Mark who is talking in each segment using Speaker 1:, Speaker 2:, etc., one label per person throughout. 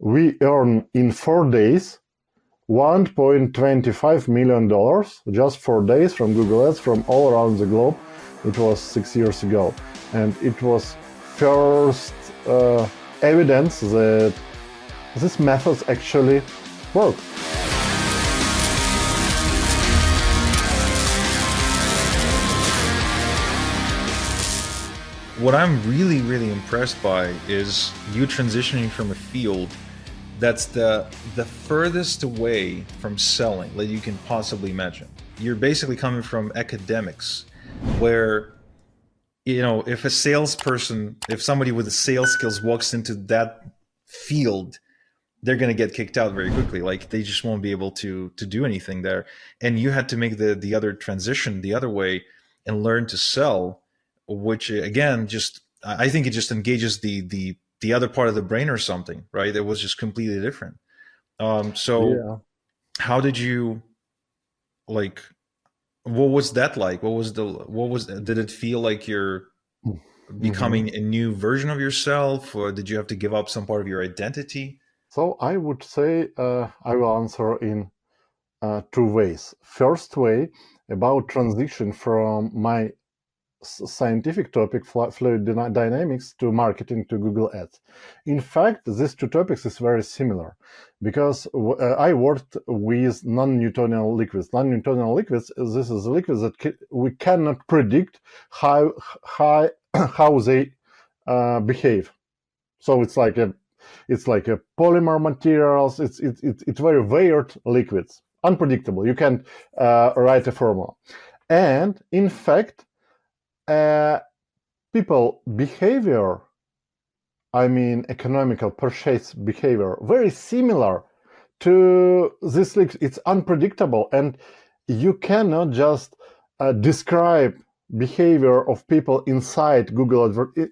Speaker 1: we earn in 4 days $1.25 million, just 4 days from Google Ads from all around the globe. It was 6 years ago. And it was first evidence that these methods actually work.
Speaker 2: What I'm really, really impressed by is you transitioning from a field that's the furthest away from selling that you can possibly imagine. You're basically coming from academics, where, you know, if a salesperson, if somebody with the sales skills walks into that field, they're going to get kicked out very quickly. Like, they just won't be able to do anything there. And you had to make the other transition the other way and learn to sell, which again, just, I think it just engages the other part of the brain or something, right? It was just completely different. So how did you, like, what was that like? Did it feel like you're becoming a new version of yourself, or did you have to give up some part of your identity?
Speaker 1: So I would say I will answer in 2 ways. First way, about transition from my scientific topic, fluid dynamics, to marketing, to Google Ads. In fact, these 2 topics is very similar, because I worked with non-Newtonian liquids. Non-Newtonian liquids, this is liquids that we cannot predict how they behave. So it's like a polymer materials. It's very weird liquids, unpredictable. You can't write a formula. And in fact, people behavior, I mean economical purchase behavior, very similar to this. It's unpredictable, and you cannot just describe behavior of people inside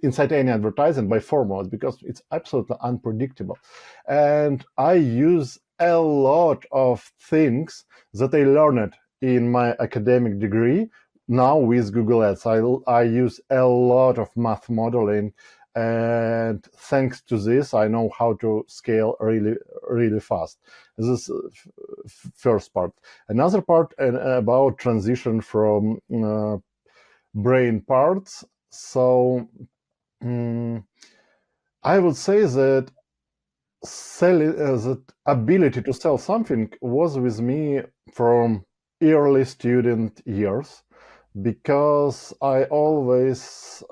Speaker 1: inside any advertisement by formulas, because it's absolutely unpredictable. And I use a lot of things that I learned in my academic degree now with Google Ads. I use a lot of math modeling, and thanks to this, I know how to scale really, really fast. This is first part. Another part about transition from brain parts. So I would say that that ability to sell something was with me from early student years, because I always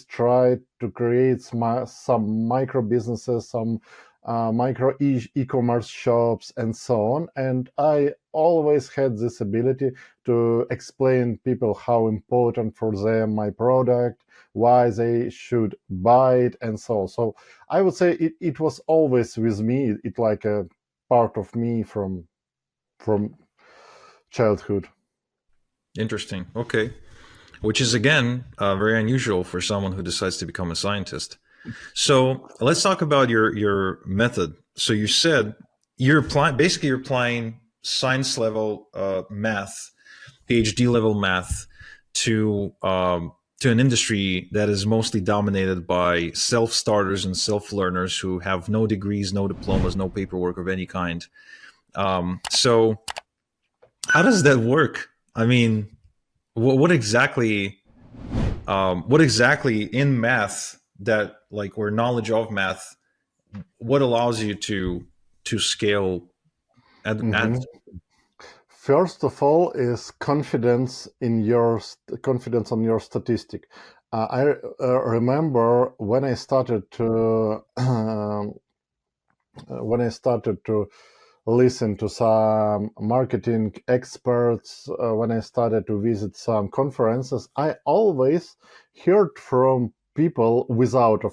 Speaker 1: tried to create some micro businesses, some micro e-commerce shops, and so on. And I always had this ability to explain people how important for them my product, why they should buy it, and so on. So I would say it was always with me. It's like a part of me from childhood.
Speaker 2: Interesting. Okay. Which is, again, very unusual for someone who decides to become a scientist. So let's talk about your method. So you said you're applying science level math, PhD level math, to an industry that is mostly dominated by self-starters and self-learners who have no degrees, no diplomas, no paperwork of any kind. So how does that work? I mean, what exactly in math, that, like, or knowledge of math, what allows you to scale at
Speaker 1: First of all is confidence on your statistic. I remember when I started to listen to some marketing experts, when I started to visit some conferences, I always heard from people without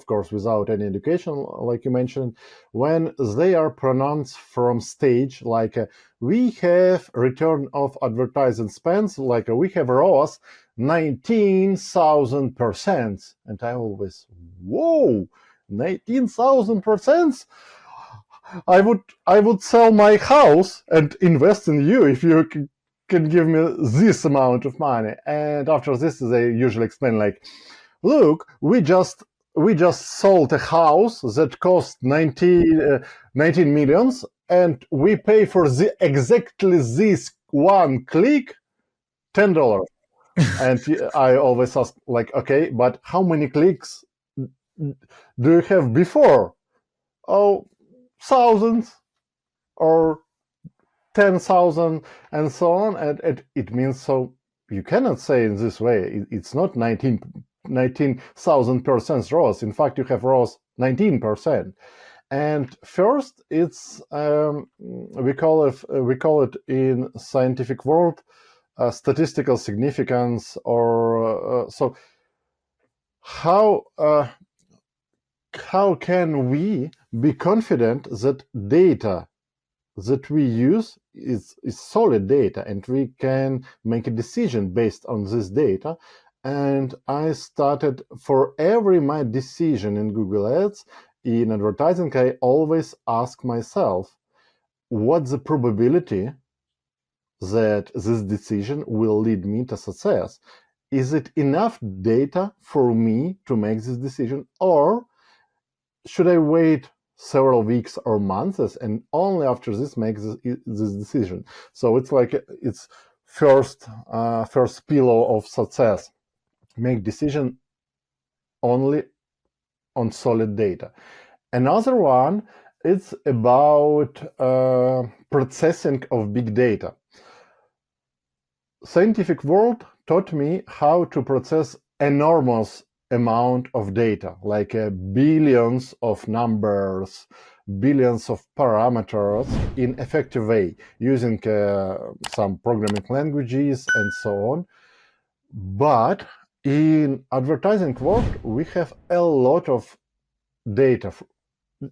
Speaker 1: any education, like you mentioned, when they are pronounced from stage, like we have return of advertising spends, like we have ROAS 19,000%. And I always, whoa, 19,000%? I would sell my house and invest in you if you can give me this amount of money. And after this, they usually explain, like, look, we just we just sold a house that cost 19 millions, and we pay for exactly this one click $10. And I always ask, like, okay, but how many clicks do you have before? Oh, thousands or 10,000 and so on. And it means, so you cannot say in this way, it's not 19,000% ROAS. In fact, you have ROAS 19%. And first, it's we call it in scientific world statistical significance, or so. How can we be confident that data that we use is solid data, and we can make a decision based on this data? And I started, for every my decision in Google Ads, in advertising, I always ask myself, what's the probability that this decision will lead me to success? Is it enough data for me to make this decision, or should I wait several weeks or months and only after this make this decision? So it's like it's first pillar of success: make decision only on solid data. Another one is about processing of big data. Scientific world taught me how to process enormous amount of data, like billions of numbers, billions of parameters in effective way, using some programming languages and so on. But in advertising world, we have a lot of data.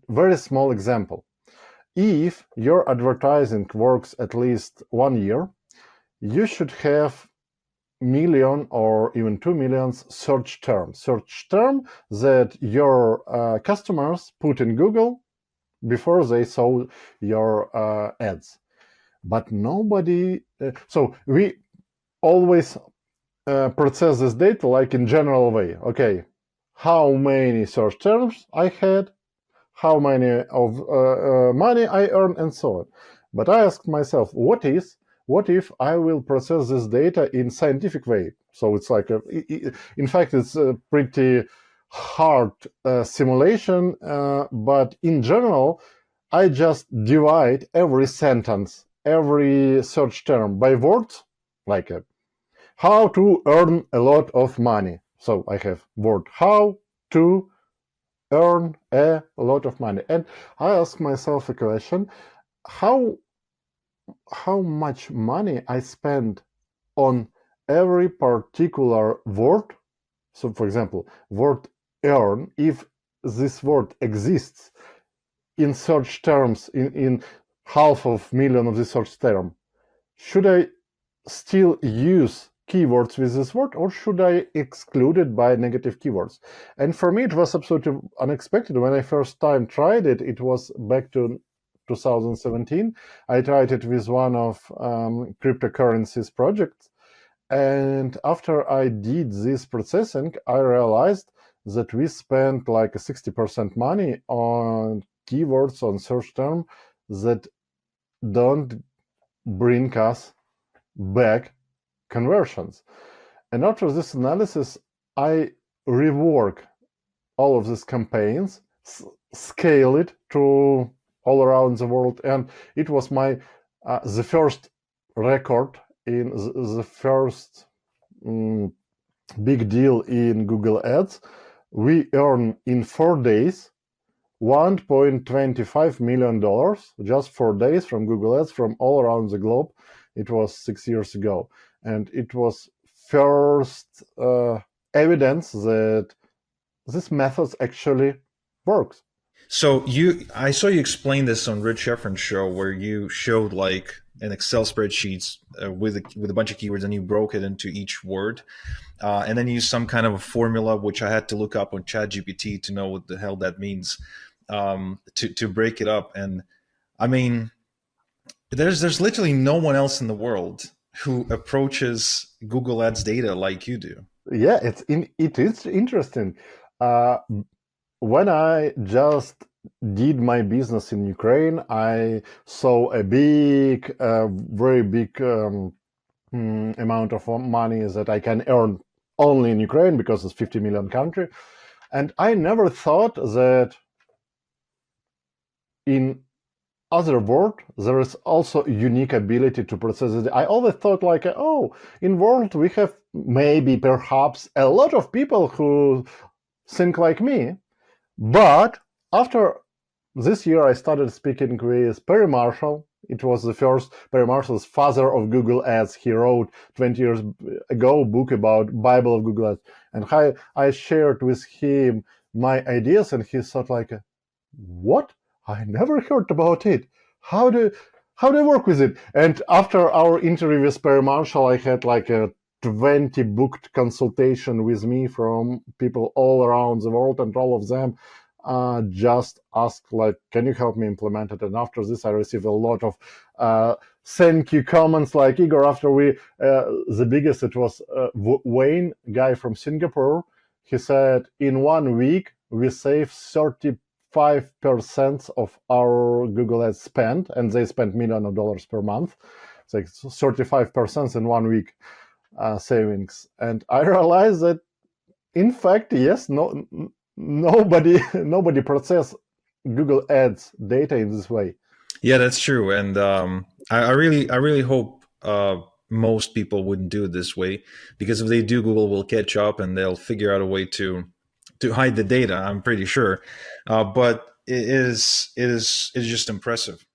Speaker 1: Very small example. If your advertising works at least 1 year, you should have million or even 2 million search term that your customers put in Google before they saw your ads. But nobody, so we always process this data like in general way. Okay, how many search terms I had, how many of money I earned, and so on. But I asked myself, what if I will process this data in scientific way? So it's like, in fact, it's a pretty hard simulation, but in general, I just divide every sentence, every search term by words, like how to earn a lot of money. So I have word how to earn a lot of money. And I ask myself a question, how much money I spend on every particular word. So for example, word earn, if this word exists in search terms, in 500,000 of this search term, should I still use keywords with this word, or should I exclude it by negative keywords? And for me, it was absolutely unexpected. When I first time tried it, it was back to 2017. I tried it with one of cryptocurrencies projects. And after I did this processing, I realized that we spent like 60% money on keywords, on search term that don't bring us back conversions. And after this analysis, I rework all of these campaigns, scale it to all around the world, and it was my the first record in the first big deal in Google Ads. We earn in 4 days $1.25 million, just 4 days from Google Ads from all around the globe. It was 6 years ago, and it was first evidence that this method actually works.
Speaker 2: So I saw you explain this on Rich Efron's show, where you showed like an Excel spreadsheet with a bunch of keywords, and you broke it into each word, and then you used some kind of a formula, which I had to look up on ChatGPT to know what the hell that means, to break it up. And I mean, there's literally no one else in the world who approaches Google Ads data like you do.
Speaker 1: Yeah, it is interesting. when I just did my business in Ukraine, I saw a very big amount of money that I can earn only in Ukraine because it's 50 million country. And I never thought that in other world there is also unique ability to process it. I always thought like, oh, in world we have maybe perhaps a lot of people who think like me. But after this year, I started speaking with Perry Marshall. It was the first. Perry Marshall's father of Google Ads. He wrote 20 years ago a book about Bible of Google Ads. And I shared with him my ideas, and he thought like, what? I never heard about it. How do I work with it? And after our interview with Perry Marshall, I had like a 20 booked consultation with me from people all around the world, and all of them just asked like, can you help me implement it? And after this I received a lot of thank you comments like, Igor, after we the biggest, it was Wayne, guy from Singapore. He said in 1 week we saved 35% of our Google Ads spend, and they spent millions of dollars per month. It's like 35% in 1 week savings. And I realized that in fact, yes, nobody process Google Ads data in this way.
Speaker 2: Yeah, that's true. And I really hope most people wouldn't do it this way, because if they do, Google will catch up and they'll figure out a way to hide the data. I'm pretty sure, but it is just impressive.